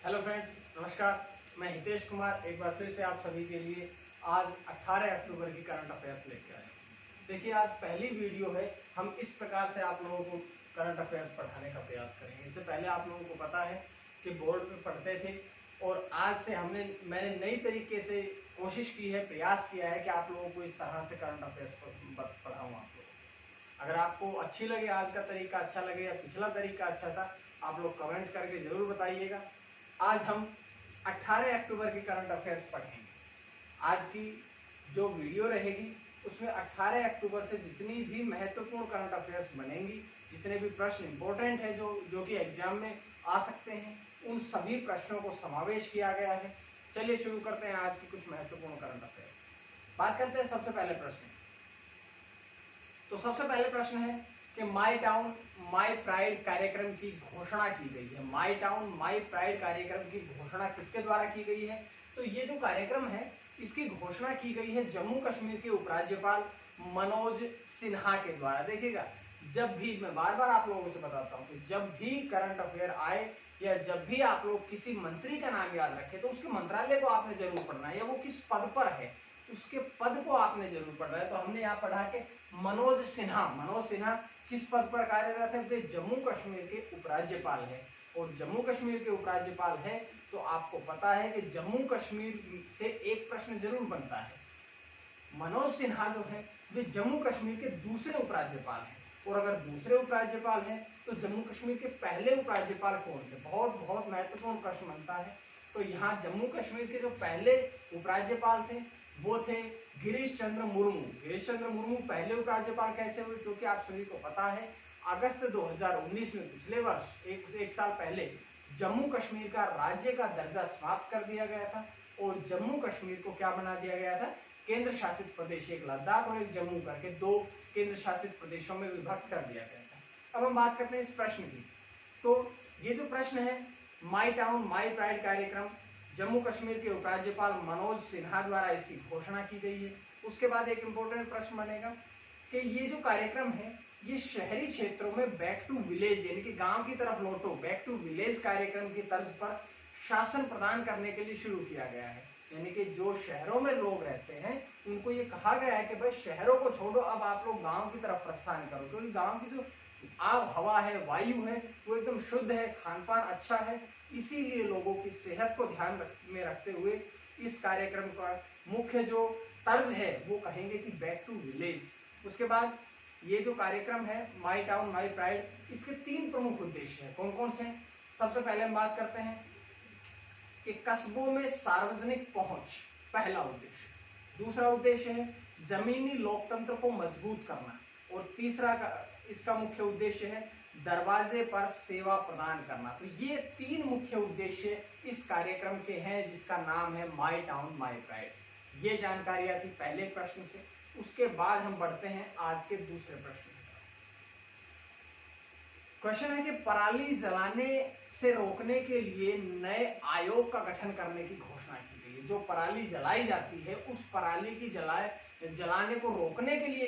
Hello friends, नमस्कार। मैं हितेश कुमार एक बार फिर से आप सभी के लिए आज 18 अक्टूबर की करंट अफेयर्स लेकर आए। देखिए, आज पहली वीडियो है। हम इस प्रकार से आप लोगों को करंट अफेयर्स पढ़ाने का प्रयास करेंगे। इससे पहले आप लोगों को पता है कि बोर्ड पे पढ़ते थे और आज से मैंने नई तरीके से कोशिश की है, प्रयास किया है कि आप लोगों को इस तरह से करंट अफेयर्स पढ़ाऊँ आप लोगों को। अगर आपको अच्छी लगे, आज का तरीका अच्छा लगे या पिछला तरीका अच्छा था, आप लोग कमेंट करके ज़रूर बताइएगा। आज हम 18 अक्टूबर की करंट अफेयर्स पढ़ेंगे। आज की जो वीडियो रहेगी उसमें 18 अक्टूबर से जितनी भी महत्वपूर्ण करंट अफेयर्स बनेंगी, जितने भी प्रश्न इंपॉर्टेंट है जो कि एग्जाम में आ सकते हैं, उन सभी प्रश्नों को समावेश किया गया है। चलिए शुरू करते हैं आज की कुछ महत्वपूर्ण करंट अफेयर्स। बात करते हैं सबसे पहले प्रश्न। तो सबसे पहले प्रश्न है कि माई टाउन माई प्राइड कार्यक्रम की घोषणा की गई है। माई टाउन माई प्राइड कार्यक्रम की घोषणा किसके द्वारा की गई है? तो ये जो कार्यक्रम है इसकी घोषणा की गई है जम्मू कश्मीर के उपराज्यपाल मनोज सिन्हा के द्वारा। देखिएगा, जब भी मैं बार बार आप लोगों से बताता हूं कि जब भी करंट अफेयर आए या जब भी आप लोग किसी मंत्री का नाम याद रखें तो उसके मंत्रालय को आपने जरूर पढ़ना है, या वो किस पद पर है उसके पद को आपने जरूर पढ़ना है। तो हमने यहाँ पढ़ा के मनोज सिन्हा किस पद पर कार्यरत है? जम्मू कश्मीर के उपराज्यपाल है। और जम्मू कश्मीर के उपराज्यपाल है तो आपको पता है कि जम्मू कश्मीर से एक प्रश्न जरूर बनता है। मनोज सिन्हा जो है वे जम्मू कश्मीर के दूसरे उपराज्यपाल हैं, और अगर दूसरे उपराज्यपाल हैं तो जम्मू कश्मीर के पहले उपराज्यपाल कौन थे? बहुत बहुत महत्वपूर्ण प्रश्न बनता है। तो यहाँ जम्मू कश्मीर के जो पहले उपराज्यपाल थे वो थे गिरीश चंद्र मुर्मू। गिरीश चंद्र मुर्मू पहले उपराज्यपाल कैसे हुए? क्योंकि आप सभी को पता है अगस्त 2019 में, पिछले वर्ष एक साल पहले, जम्मू कश्मीर का राज्य का दर्जा समाप्त कर दिया गया था और जम्मू कश्मीर को क्या बना दिया गया था? केंद्र शासित प्रदेश, एक लद्दाख और एक जम्मू करके दो केंद्र शासित प्रदेशों में विभक्त कर दिया गया था। अब हम बात करते हैं इस प्रश्न की। तो ये जो प्रश्न है, माई टाउन माई प्राइड कार्यक्रम, जम्मू कश्मीर के उपराज्यपाल मनोज सिन्हा द्वारा इसकी घोषणा की गई है। उसके बाद एक इंपॉर्टेंट प्रश्न बनेगा कि ये जो कार्यक्रम है ये शहरी क्षेत्रों में बैक टू विलेज यानी कि गांव की तरफ लौटो, बैक टू विलेज कार्यक्रम की तर्ज पर शासन प्रदान करने के लिए शुरू किया गया है। यानी कि जो शहरों में लोग रहते हैं उनको ये कहा गया है कि भाई शहरों को छोड़ो, अब आप लोग गांव की तरफ प्रस्थान करो, क्योंकि गांव की जो आब हवा है, वायु है, वो एकदम शुद्ध है, खान पान अच्छा है। इसीलिए लोगों की सेहत को ध्यान में रखते हुए इस कार्यक्रम का मुख्य जो तर्ज है वो कहेंगे कि बैक टू विलेज। उसके बाद ये जो कार्यक्रम है माई टाउन माई प्राइड, इसके 3 प्रमुख उद्देश्य हैं। कौन कौन से हैं? सबसे पहले हम बात करते हैं कि कस्बों में सार्वजनिक पहुंच, पहला उद्देश्य। दूसरा उद्देश्य है जमीनी लोकतंत्र को मजबूत करना, और तीसरा इसका मुख्य उद्देश्य है दरवाजे पर सेवा प्रदान करना। तो ये 3 मुख्य उद्देश्य इस कार्यक्रम के हैं जिसका नाम है माई टाउन माई प्राइड। ये जानकारियां थी पहले प्रश्न से। उसके बाद हम बढ़ते हैं आज के दूसरे प्रश्न की तरफ। क्वेश्चन है कि पराली जलाने से रोकने के लिए नए आयोग का गठन करने की घोषणा की गई है। जो पराली जलाई जाती है उस पराली की जलाने को रोकने के लिए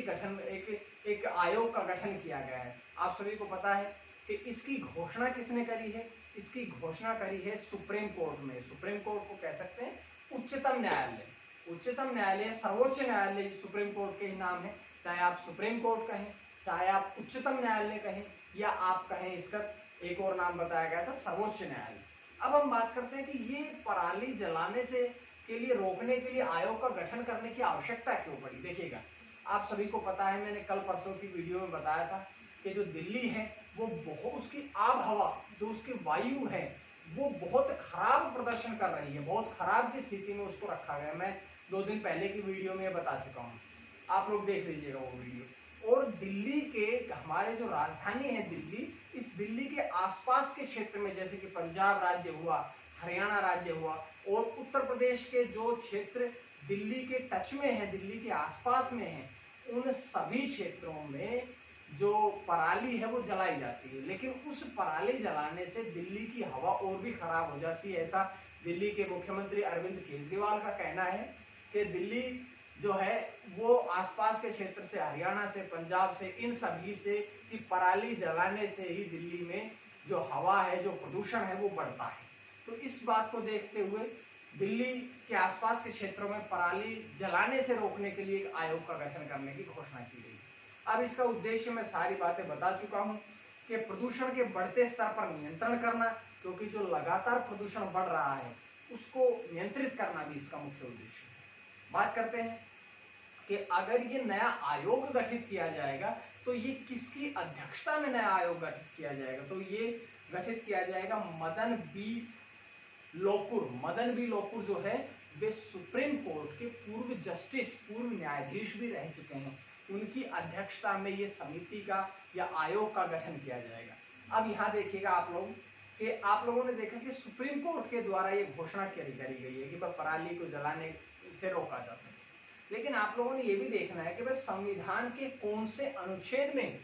एक आयोग का गठन किया गया है। आप सभी को पता है कि इसकी घोषणा किसने करी है? इसकी घोषणा करी है सुप्रीम कोर्ट में। सुप्रीम कोर्ट को कह सकते हैं उच्चतम न्यायालय। उच्चतम न्यायालय, सर्वोच्च न्यायालय सुप्रीम कोर्ट के ही नाम है। चाहे आप सुप्रीम कोर्ट कहें, चाहे आप उच्चतम न्यायालय कहें, या आप कहें इसका एक और नाम बताया गया था सर्वोच्च न्यायालय। अब हम बात करते हैं कि ये पराली जलाने से के लिए रोकने के लिए आयोग का गठन करने की आवश्यकता क्यों पड़ी। देखिएगा, आप सभी को पता है, मैंने कल परसों की वीडियो में बताया था कि जो दिल्ली है वो बहुत, उसकी आब हवा, जो उसकी वायु है वो बहुत खराब प्रदर्शन कर रही है, बहुत खराब की स्थिति में उसको रखा गया। मैं 2 दिन पहले की वीडियो में बता चुका हूँ, आप लोग देख लीजिएगा वो वीडियो। और दिल्ली के, हमारे जो राजधानी है दिल्ली, इस दिल्ली के आसपास के क्षेत्र में, जैसे कि पंजाब राज्य हुआ, हरियाणा राज्य हुआ, और उत्तर प्रदेश के जो क्षेत्र दिल्ली के टच में है, दिल्ली के आसपास में है, उन सभी क्षेत्रों में जो पराली है वो जलाई जाती है। लेकिन उस पराली जलाने से दिल्ली की हवा और भी खराब हो जाती है। ऐसा दिल्ली के मुख्यमंत्री अरविंद केजरीवाल का कहना है कि दिल्ली जो है वो आसपास के क्षेत्र से, हरियाणा से, पंजाब से, इन सभी से कि पराली जलाने से ही दिल्ली में जो हवा है, जो प्रदूषण है वो बढ़ता है। तो इस बात को देखते हुए दिल्ली के आसपास के क्षेत्रों में पराली जलाने से रोकने के लिए एक आयोग का गठन करने की घोषणा की गई। अब इसका उद्देश्य मैं सारी बातें बता चुका हूं कि प्रदूषण के बढ़ते स्तर पर नियंत्रण करना, क्योंकि जो लगातार प्रदूषण बढ़ रहा है उसको नियंत्रित करना भी इसका मुख्य उद्देश्य है। बात करते हैं कि अगर ये नया आयोग गठित किया जाएगा तो ये किसकी अध्यक्षता में नया आयोग गठित किया जाएगा, तो ये गठित किया जाएगा मदन बी लोकुर जो है वे सुप्रीम कोर्ट के पूर्व जस्टिस, पूर्व न्यायाधीश भी रह चुके हैं। उनकी अध्यक्षता में ये समिति का या आयोग का गठन किया जाएगा। अब यहाँ देखिएगा आप लोग कि आप लोगों ने देखा कि सुप्रीम कोर्ट के द्वारा ये घोषणा करी गई है कि पराली को जलाने से रोका जा सके, लेकिन आप लोगों ने ये भी देखना है कि भाई संविधान के कौन से अनुच्छेद में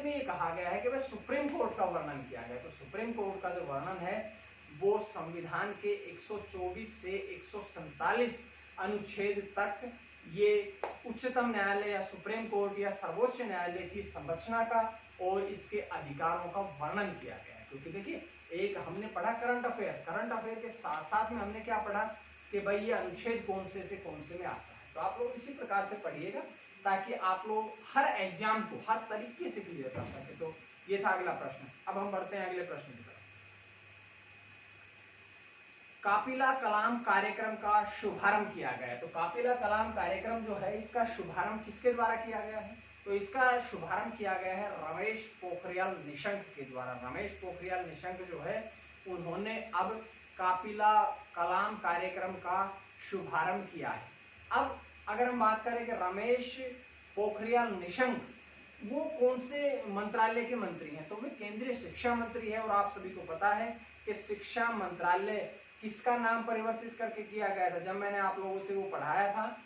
ये कहा गया है कि भाई सुप्रीम कोर्ट का वर्णन किया गया। तो सुप्रीम कोर्ट का जो वर्णन है वो संविधान के 124 से 147 अनुच्छेद तक ये उच्चतम न्यायालय या सुप्रीम कोर्ट या सर्वोच्च न्यायालय की संरचना का और इसके अधिकारों का वर्णन किया गया है। क्योंकि देखिए, एक हमने पढ़ा करंट अफेयर के साथ साथ में हमने क्या पढ़ा कि भाई ये अनुच्छेद कौन से कौन से में आता है। तो आप लोग इसी प्रकार से पढ़िएगा ताकि आप लोग हर एग्जाम को हर तरीके से क्लियर कर सके। तो ये था अगला प्रश्न। अब हम बढ़ते हैं अगले प्रश्न की तरफ। कापिला कलाम कार्यक्रम का शुभारंभ किया गया। तो कापिला कलाम कार्यक्रम जो है इसका शुभारंभ किसके द्वारा किया गया है, तो इसका शुभारंभ किया गया है रमेश पोखरियाल निशंक के द्वारा। रमेश पोखरियाल निशंक जो है उन्होंने अब कापिला कलाम कार्यक्रम का शुभारंभ किया है। अब अगर हम बात करें कि रमेश पोखरियाल निशंक वो कौन से मंत्रालय के मंत्री हैं, तो वे केंद्रीय शिक्षा मंत्री है। और आप सभी को पता है कि शिक्षा मंत्रालय किसका नाम परिवर्तित करके किया गया था। जब मैंने आप लोगों से वो पढ़ाया था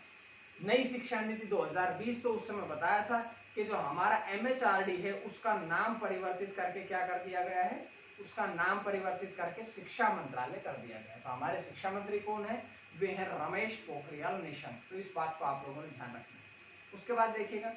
नई शिक्षा नीति 2020, तो उस समय बताया था कि जो हमारा MHRD है उसका नाम परिवर्तित करके क्या कर दिया गया है, उसका नाम परिवर्तित करके शिक्षा मंत्रालय कर दिया गया। तो हमारे शिक्षा मंत्री कौन है, वे हैं रमेश पोखरियाल निशंक। तो इस बात को आप लोगों ने ध्यान रखना है। उसके बाद देखिएगा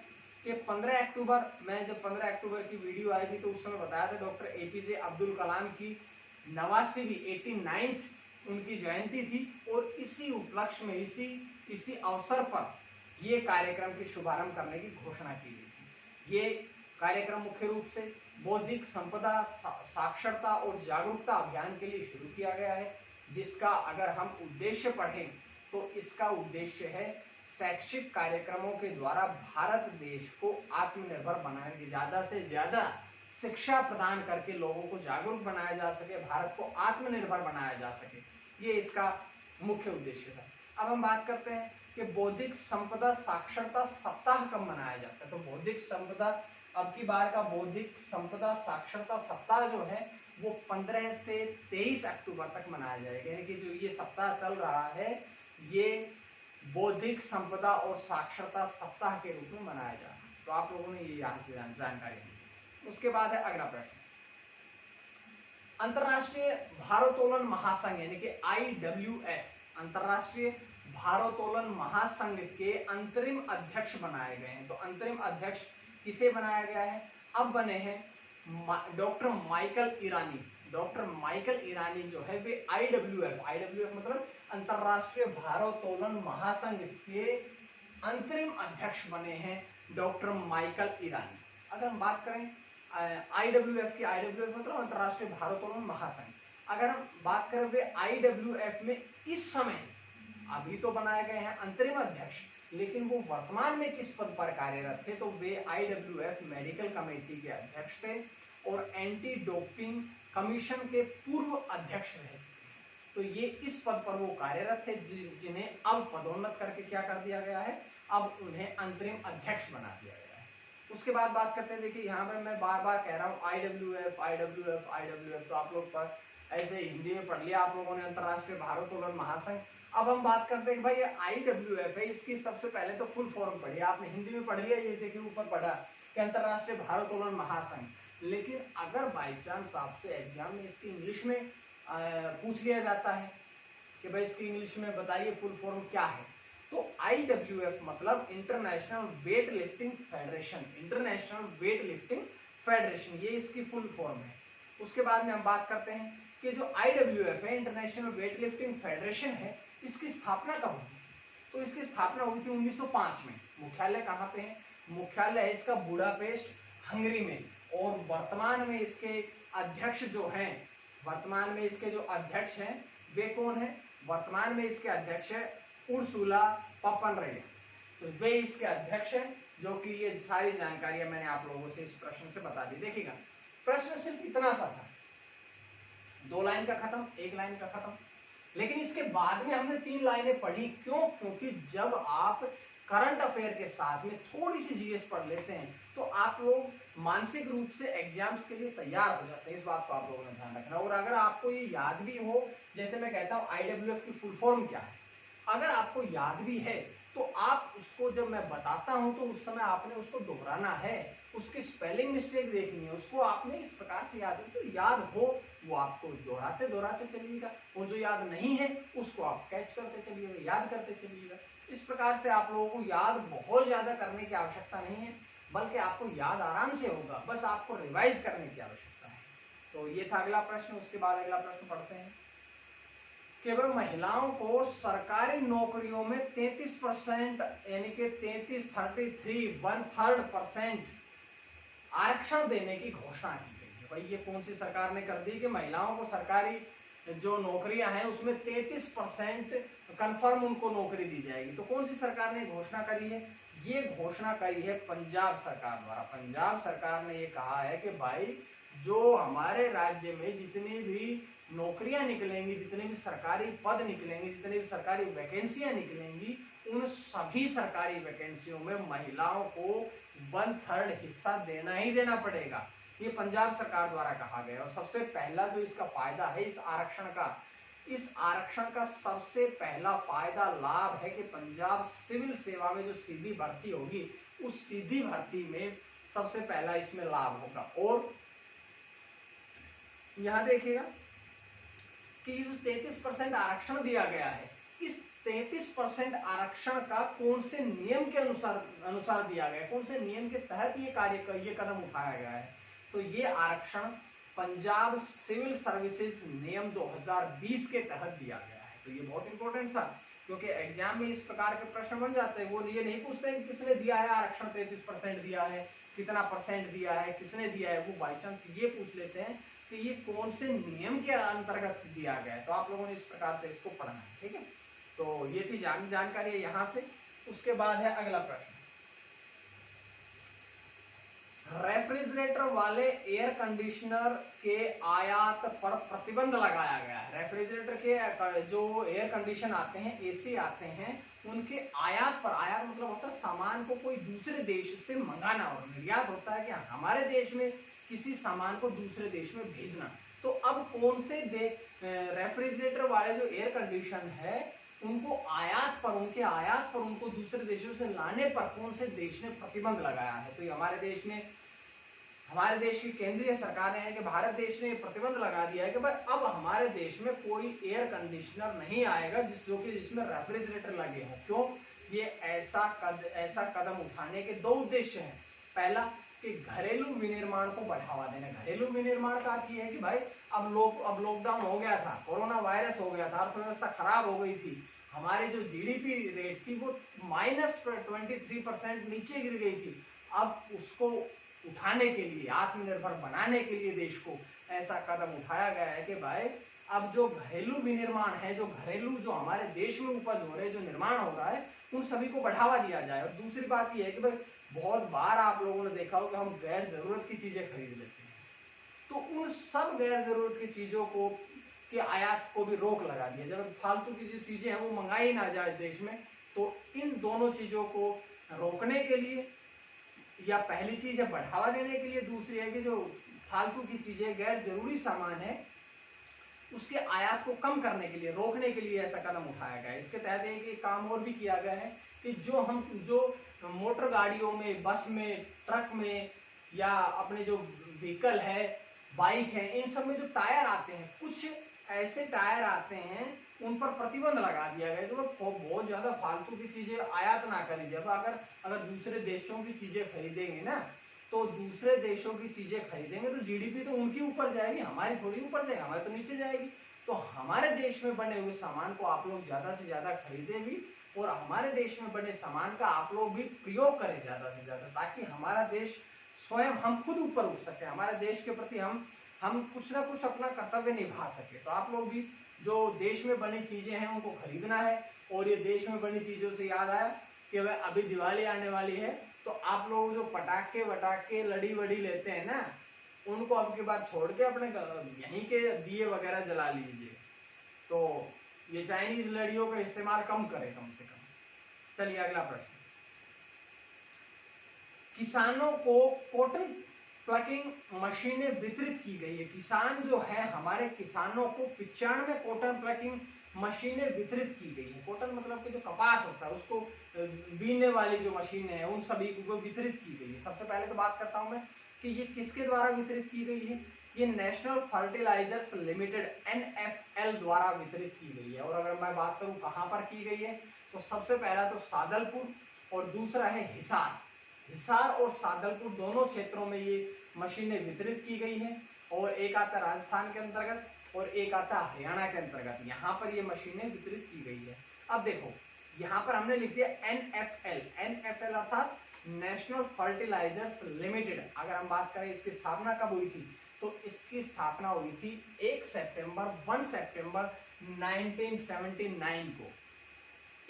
कि 15 अक्टूबर, मैं जब 15 अक्टूबर की वीडियो आई थी तो उस समय बताया था डॉक्टर APJ अब्दुल कलाम की 89वीं 89th उनकी जयंती थी। और इसी उपलक्ष्य में इसी अवसर पर ये कार्यक्रम की शुभारंभ करने की घोषणा की गई थी। ये कार्यक्रम मुख्य रूप से बौद्धिक संपदा साक्षरता और जागरूकता अभियान के लिए शुरू किया गया है, जिसका अगर हम उद्देश्य पढ़ें तो इसका उद्देश्य है शैक्षिक कार्यक्रमों के द्वारा भारत देश को आत्मनिर्भर बनाने की, ज्यादा से ज्यादा शिक्षा प्रदान करके लोगों को जागरूक बनाया जा सके, भारत को आत्मनिर्भर बनाया जा सके, ये इसका मुख्य उद्देश्य था। अब हम बात करते हैं कि बौद्धिक संपदा साक्षरता सप्ताह कब मनाया जाता है। तो बौद्धिक संपदा, अब की बार का बौद्धिक संपदा साक्षरता सप्ताह जो है वो 15 से 23 अक्टूबर तक मनाया जाएगा। यानी कि जो ये सप्ताह चल रहा है ये बौद्धिक संपदा और साक्षरता सप्ताह के रूप में मनाया जा रहा है। तो आप लोगों ने ये यहाँ से जानकारी दी। उसके बाद है अगला प्रश्न, अंतरराष्ट्रीय भारोत्तोलन महासंघ यानी कि IWF, अंतरराष्ट्रीय भारोत्तोलन महासंघ के अंतरिम अध्यक्ष बनाए गए हैं। तो अंतरिम अध्यक्ष किसे बनाया गया है, अब बने हैं डॉक्टर माइकल ईरानी। डॉक्टर माइकल ईरानी जो है वे IWF मतलब अंतरराष्ट्रीय भारोत्तोलन महासंघ के अंतरिम अध्यक्ष बने हैं डॉक्टर माइकल ईरानी। अगर हम बात करें IWF की, IWF मतलब अंतरराष्ट्रीय भारोत्तोलन महासंघ, अगर हम बात करें वे IWF में इस समय अभी तो बनाए गए हैं अंतरिम अध्यक्ष, लेकिन वो वर्तमान में किस पद पर कार्यरत थे, तो वे IWF मेडिकल कमेटी के अध्यक्ष थे और एंटी डोपिंग कमीशन के पूर्व अध्यक्ष रह चुके हैं। तो ये इस पद पर वो कार्यरत थे जिन्हें अब पदोन्नत करके क्या कर दिया गया है, अब उन्हें अंतरिम अध्यक्ष बना दिया गया है। उसके बाद बात करते हैं, देखिए यहाँ पर मैं बार बार कह रहा हूँ IWF, तो आप लोग पर ऐसे हिंदी में पढ़ लिया आप लोगों ने, अंतरराष्ट्रीय भारोत्तोलन महासंघ। अब हम बात करते हैं कि भाई ये IWF है, इसकी सबसे पहले तो फुल फॉर्म पढ़िए, आपने हिंदी में पढ़ लिया, ये देखिए ऊपर पढ़ा कि अंतरराष्ट्रीय भारोत्तोलन महासंघ। लेकिन अगर बाई चांस आपसे एग्जाम में इसकी इंग्लिश में पूछ लिया जाता है कि भाई इसकी इंग्लिश में बताइए फुल फॉर्म क्या है, तो IWF मतलब international weight lifting federation, international weight lifting federation, ये इसकी फुल फॉर्म है। उसके बाद में हम बात करते हैं कि जो IWF है, इंटरनेशनल वेट लिफ्टिंग फेडरेशन है, इसकी स्थापना कब हुई? तो इसकी स्थापना हुई थी 1905 में। मुख्यालय कहाँ पे है? मुख्यालय है इसका बुडापेस्ट, हंगरी में। और वर्तमान में इसके अध्यक्ष जो हैं, वर्तमान में इसके जो अध्यक्ष हैं वे कौन है? वर्तमान में इसके अध्यक्ष है उर्सुला पपनरेगा। तो वे इसके अध्यक्ष हैं, जो कि ये सारी जानकारियां मैंने आप लोगों से इस प्रश्न से बता दी। देखिएगा, प्रश्न सिर्फ इतना सा था, 2 लाइन का खत्म, 1 लाइन का खत्म, लेकिन इसके बाद में हमने 3 लाइनें पढ़ी। क्यों? क्योंकि जब आप करंट अफेयर के साथ में थोड़ी सी जीएस पढ़ लेते हैं तो आप लोग मानसिक रूप से एग्जाम्स के लिए तैयार हो जाते हैं। इस बात को आप लोगों ने ध्यान रखना। और अगर आपको ये याद भी हो, जैसे मैं कहता हूँ IWF की फुल फॉर्म क्या है, अगर आपको याद भी है तो आप उसको जब मैं बताता हूं तो उस समय आपने उसको दोहराना है, उसकी स्पेलिंग मिस्टेक देखनी है, उसको आपने इस प्रकार से याद है। जो याद हो वो आपको दोहराते दोहराते चलिएगा, और जो याद नहीं है उसको आप कैच करते चलिएगा, याद करते चलिएगा। इस प्रकार से आप लोगों को याद बहुत ज्यादा करने की आवश्यकता नहीं है, बल्कि आपको याद आराम से होगा, बस आपको रिवाइज करने की आवश्यकता है। तो ये था अगला प्रश्न। उसके बाद अगला प्रश्न पढ़ते हैं। केवल महिलाओं को सरकारी नौकरियों में 33% यानी कि 1/3 आरक्षण देने की घोषणा की गई है। भाई ये कौन सी सरकार ने कर दी कि महिलाओं को सरकारी जो नौकरियां हैं उसमें 33% कंफर्म उनको नौकरी दी जाएगी? तो कौन सी सरकार ने घोषणा करी है? ये घोषणा करी है पंजाब सरकार द्वारा। पंजाब सरकार ने ये कहा है कि भाई जो हमारे राज्य में जितनी भी नौकरियां निकलेंगी, जितने भी सरकारी पद निकलेंगे, जितने भी सरकारी वैकेंसियां निकलेंगी, उन सभी सरकारी वैकेंसियों में महिलाओं को 1/3 हिस्सा देना ही देना पड़ेगा। ये पंजाब सरकार द्वारा कहा गया। और सबसे पहला जो इसका फायदा है इस आरक्षण का सबसे पहला फायदा लाभ है कि पंजाब सिविल सेवा में जो सीधी भर्ती होगी, उस सीधी भर्ती में सबसे पहला इसमें लाभ होगा। और यहां देखिएगा कि जो 33% आरक्षण दिया गया है, इस 33% आरक्षण का कौन से नियम के अनुसार दिया गया है, कौन से नियम के तहत ये कदम उठाया गया है? तो ये आरक्षण पंजाब सिविल सर्विसेज नियम 2020 के तहत दिया गया है। तो ये बहुत इंपॉर्टेंट था, क्योंकि एग्जाम में इस प्रकार के प्रश्न बन जाते हैं। वो ये नहीं पूछते कि किसने दिया है आरक्षण, 33% दिया है, कितना परसेंट दिया है, किसने दिया है। वो बाई चांस ये पूछ लेते हैं कि ये कौन से नियम के अंतर्गत दिया गया है। तो आप लोगों ने इस प्रकार से इसको पढ़ना है, ठीक है। तो ये थी जानकारी यहाँ से। उसके बाद है अगला प्रश्न, रेफ्रिजरेटर वाले एयर कंडीशनर के आयात पर प्रतिबंध लगाया गया है। रेफ्रिजरेटर के जो एयर कंडीशन आते हैं, एसी आते हैं, उनके आयात पर, आयात मतलब होता है सामान को कोई दूसरे देश से मंगाना, और निर्यात होता है कि हमारे देश में किसी सामान को दूसरे देश में भेजना। तो अब कौन से रेफ्रिजरेटर वाले जो एयर कंडीशन है उनको आयात पर, उनके आयात पर, उनको दूसरे देशों से लाने पर कौन से देश ने प्रतिबंध लगाया है? तो ये हमारे देश की केंद्रीय सरकार ने, कि भारत देश ने प्रतिबंध लगा दिया है कि भाई अब हमारे देश में कोई एयर कंडीशनर नहीं आएगा जिसमें रेफ्रिजरेटर लगे हों। क्यों? ये ऐसा कदम उठाने के 2 उद्देश्य हैं। पहला कि घरेलू विनिर्माण को बढ़ावा देना। घरेलू विनिर्माण का अर्थ ये है कि भाई अब लॉकडाउन हो गया था, कोरोना वायरस हो गया था, अर्थव्यवस्था खराब हो गई थी, हमारी जो जीडीपी रेट थी वो -23% नीचे गिर गई थी। अब उसको उठाने के लिए, आत्मनिर्भर बनाने के लिए देश को ऐसा कदम उठाया गया है कि भाई अब जो घरेलू विनिर्माण है, जो हमारे देश में उपज हो रहे हैं, जो निर्माण हो रहा है, उन सभी को बढ़ावा दिया जाए। और दूसरी बात यह है कि भाई बहुत बार आप लोगों ने देखा हो कि हम गैर जरूरत की चीजें खरीद लेते हैं, तो उन सब गैर जरूरत की चीजों को के आयात को भी रोक लगा दिया। जब फालतू की जो चीजें हैं वो मंगाई ना जाए देश में, तो इन दोनों चीजों को रोकने के लिए, या पहली चीज है बढ़ावा देने के लिए, दूसरी है कि जो फालतू की चीजें, गैर जरूरी सामान है, उसके आयात को कम करने के लिए, रोकने के लिए ऐसा कदम उठाया गया है। इसके तहत एक काम और भी किया गया है कि जो मोटर गाड़ियों में, बस में, ट्रक में, या अपने जो व्हीकल है, बाइक है, इन सब में जो टायर आते हैं, कुछ ऐसे टायर आते हैं उन पर प्रतिबंध लगा दिया गया। तो बहुत ज्यादा फालतू की चीजें आयात ना करी जाए। अगर दूसरे देशों की चीजें खरीदेंगे ना, तो दूसरे देशों की चीजें खरीदेंगे तो जीडीपी तो उनकी ऊपर जाएगी, हमारी थोड़ी ऊपर जाएगी, हमारी तो नीचे जाएगी। तो हमारे देश में बने हुए सामान को आप लोग ज्यादा से ज्यादा खरीदे भी, और हमारे देश में बने सामान का आप लोग भी प्रयोग करें ज्यादा से ज्यादा, ताकि हमारा देश स्वयं हम खुद ऊपर उठ सके, हमारे देश के प्रति हम कुछ ना कुछ अपना कर्तव्य निभा सके। तो आप लोग भी जो देश में बनी चीजें हैं उनको खरीदना है। और ये देश में बनी चीजों से याद आया कि वह अभी दिवाली आने वाली है, तो आप लोग जो पटाखे वटाखे लड़ी वड़ी लेते हैं ना, उनको अब की बार छोड़ के अपने यहीं के दिए वगैरह जला लीजिए। तो ये चाइनीज लड़ियों का इस्तेमाल कम करें कम से कम। चलिए अगला प्रश्न, किसानों को कॉटन प्लकिंग मशीनें वितरित की गई है। किसान जो है हमारे किसानों को 95 कॉटन प्लकिंग मशीनें वितरित की गई है। कॉटन मतलब कि जो कपास होता है उसको बीनने वाली जो मशीनें हैं उन सभी को वितरित की गई है। सबसे पहले तो बात करता हूं मैं कि ये किसके द्वारा वितरित की गई है। ये नेशनल फर्टिलाइजर्स लिमिटेड NFL द्वारा वितरित की गई है। और अगर मैं बात करूं कहां पर की गई है, तो सबसे पहला तो सादलपुर और दूसरा है हिसार। हिसार और सादलपुर दोनों क्षेत्रों में ये मशीनें वितरित की गई हैं। और एक आता राजस्थान के अंतर्गत और एक आता हरियाणा के अंतर्गत, यहाँ पर ये मशीनें वितरित की गई है। अब देखो यहाँ पर हमने लिख दिया NFL अर्थात नेशनल फर्टिलाइजर्स लिमिटेड। अगर हम बात करें इसकी स्थापना कब हुई थी, तो इसकी स्थापना हुई थी 1 सितंबर 1979 को।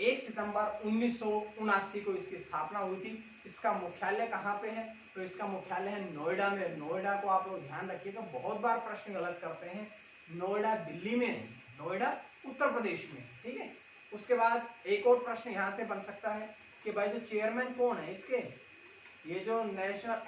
1 सितंबर 1979 को इसकी स्थापना हुई थी। इसका मुख्यालय कहाँ पे है, तो इसका मुख्यालय है नोएडा में। नोएडा को आप लोग ध्यान रखिएगा, बहुत बार प्रश्न गलत करते हैं। नोएडा दिल्ली में नहीं, नोएडा उत्तर प्रदेश में, ठीक है। उसके बाद एक और प्रश्न यहाँ से बन सकता है कि भाई जो चेयरमैन कौन है इसके, ये जो नेशनल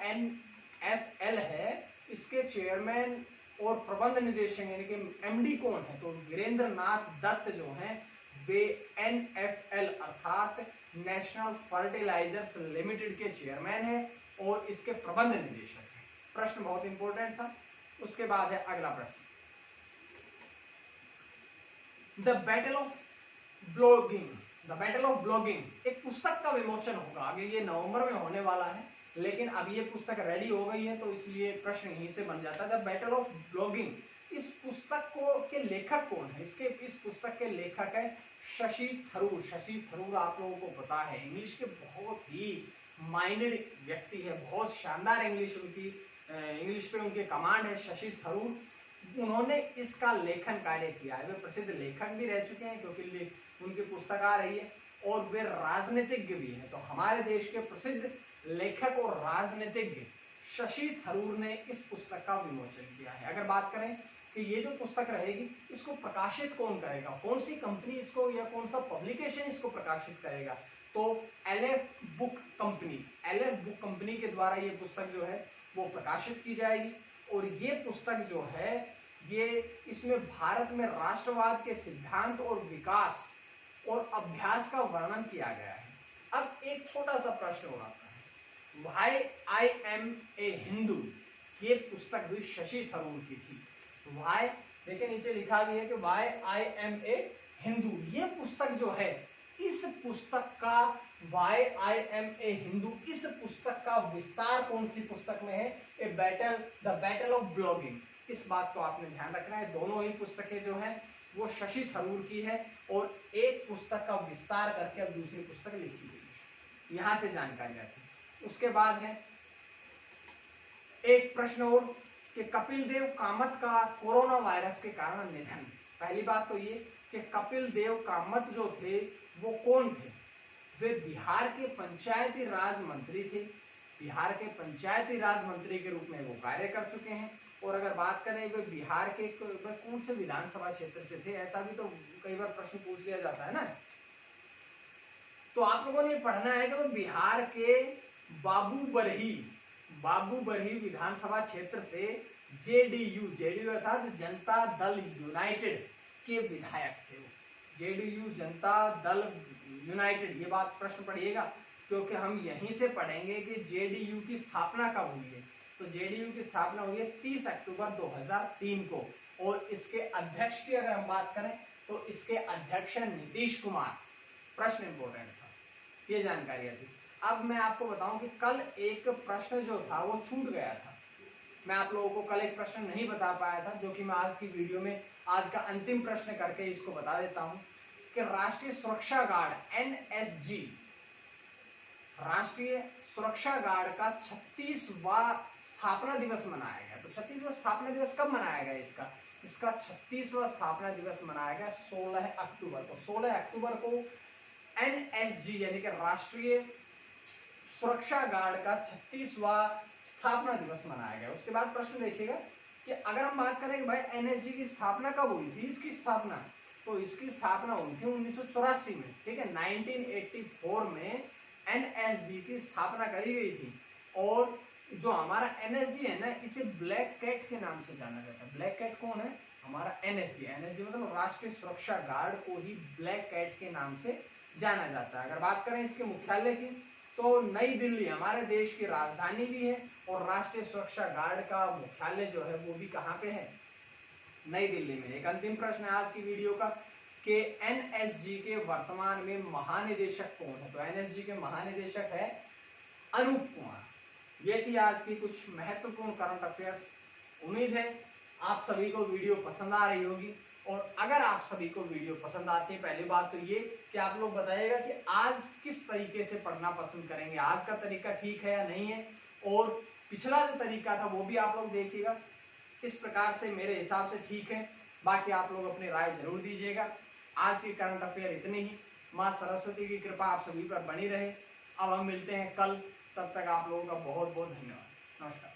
NFL है इसके चेयरमैन और प्रबंध निदेशक यानी कि MD कौन है, तो वीरेंद्र नाथ दत्त जो हैं वे NFL अर्थात नेशनल फर्टिलाइजर्स लिमिटेड के चेयरमैन है और इसके प्रबंध निदेशक है। प्रश्न बहुत इंपॉर्टेंट था। उसके बाद है अगला प्रश्न, the battle of blogging. The battle of blogging एक पुस्तक का विमोचन होगा, आगे ये नवंबर में होने वाला है, लेकिन अब ये पुस्तक रेडी हो गई है तो इसलिए प्रश्न यहीं से बन जाता है। द बैटल ऑफ ब्लॉगिंग, इस पुस्तक को के लेखक कौन है, इस पुस्तक के लेखक है शशि थरूर। शशि थरूर आप लोगों को पता है इंग्लिश के बहुत ही माइंडेड व्यक्ति है, बहुत शानदार इंग्लिश पे उनके कमांड है। शशि थरूर उन्होंने इसका लेखन कार्य किया है। वे प्रसिद्ध लेखक भी रह चुके हैं क्योंकि उनकी पुस्तक आ रही है, और वे राजनीतिज्ञ भी हैं। तो हमारे देश के प्रसिद्ध लेखक और राजनीतिज्ञ शशि थरूर ने इस पुस्तक का विमोचन किया है। अगर बात करें कि ये जो पुस्तक रहेगी इसको प्रकाशित कौन करेगा, कौन सी कंपनी इसको या कौन सा पब्लिकेशन इसको प्रकाशित करेगा, तो LF बुक कंपनी के द्वारा ये पुस्तक जो है वो प्रकाशित की जाएगी। और ये पुस्तक जो है ये इसमें भारत में राष्ट्रवाद के सिद्धांत और विकास और अभ्यास का वर्णन किया गया है। अब एक छोटा सा प्रश्न हो आता है, Why I am a Hindu, ये पुस्तक भी शशि थरूर की थी। Why, देखिए नीचे लिखा भी है कि Why I am a Hindu, ये पुस्तक जो है इस पुस्तक का Why I am a Hindu, इस पुस्तक का विस्तार कौन सी पुस्तक में है, द बैटल ऑफ ब्लॉगिंग। इस बात को आपने ध्यान रखना है। दोनों ही पुस्तकें जो हैं वो शशि थरूर की है और एक पुस्तक का विस्तार करके अब दूसरी पुस्तक लिखी गई है। यहां से जानकारी आती है। उसके बाद है एक प्रश्न और कि कपिल देव कामत का कोरोना वायरस के कारण निधन। पहली बात तो ये कि कपिल देव कामत जो थे वो कौन थे, वे बिहार के पंचायती राज मंत्री थे। बिहार के पंचायती राज मंत्री के रूप में वो कार्य कर चुके हैं। और अगर बात करें वे बिहार के कौन से विधानसभा क्षेत्र से थे, ऐसा भी तो कई बार प्रश्न पूछ लिया जाता है ना। तो आप लोगों ने पढ़ना है कि वो बिहार के बाबू बरही विधानसभा क्षेत्र से जेडीयू अर्थात जनता दल यूनाइटेड के विधायक थे। जेडीयू जनता दल यूनाइटेड, ये बात प्रश्न पढ़िएगा क्योंकि हम यहीं से पढ़ेंगे कि जेडीयू की स्थापना कब हुई है। तो जेडीयू की स्थापना हुई है 30 अक्टूबर 2003 को। और इसके अध्यक्ष की अगर हम बात करें तो इसके अध्यक्ष हैं नीतीश कुमार। प्रश्न इंपॉर्टेंट था, ये जानकारी थी। अब मैं आपको बताऊं कि कल एक प्रश्न जो था वो छूट गया था। मैं आप लोगों को कल एक प्रश्न नहीं बता पाया था, जो कि मैं आज की वीडियो में आज का अंतिम प्रश्न करके इसको बता देता हूं कि राष्ट्रीय सुरक्षा गार्ड एनएसजी, राष्ट्रीय सुरक्षा गार्ड का 36वां स्थापना दिवस मनाया गया। तो 36वां स्थापना दिवस कब मनाया गया? इसका 36वां स्थापना दिवस मनाया गया 16 अक्टूबर को। 16 अक्टूबर को एनएसजी यानी कि राष्ट्रीय सुरक्षा गार्ड का 36वां स्थापना दिवस मनाया गया। उसके बाद प्रश्न देखिएगा कि अगर हम बात करें कि भाई एनएसजी की स्थापना कब हुई थी, इसकी स्थापना, तो इसकी स्थापना हुई थी 1984 में, ठीक है। 1984 में एनएसजी की स्थापना करी गई थी। और जो हमारा एनएसजी है ना, इसे ब्लैक कैट के नाम से जाना जाता है। ब्लैक कैट कौन है? हमारा एनएसजी। एनएसजी मतलब राष्ट्रीय सुरक्षा गार्ड को ही ब्लैक कैट के नाम से जाना जाता है। अगर बात करें इसके मुख्यालय की, तो नई दिल्ली हमारे देश की राजधानी भी है, और राष्ट्रीय सुरक्षा गार्ड का मुख्यालय जो है वो भी कहाँ पे है? नई दिल्ली में। एक अंतिम प्रश्न है आज की वीडियो का कि एनएसजी के वर्तमान में महानिदेशक कौन है? तो एनएसजी के महानिदेशक है अनूप कुमार। ये थी आज की कुछ महत्वपूर्ण करंट अफेयर्स। उम्मीद है आप सभी को वीडियो पसंद आ रही होगी, और अगर आप सभी को वीडियो पसंद आती है, पहली बात तो ये कि आप लोग बताइएगा कि आज किस तरीके से पढ़ना पसंद करेंगे, आज का तरीका ठीक है या नहीं है, और पिछला जो तरीका था वो भी आप लोग देखिएगा। इस प्रकार से मेरे हिसाब से ठीक है, बाकी आप लोग अपनी राय जरूर दीजिएगा। आज की करंट अफेयर इतनी ही। माँ सरस्वती की कृपा आप सभी पर बनी रहे। अब हम मिलते हैं कल, तब तक आप लोगों का बहुत बहुत धन्यवाद। नमस्कार।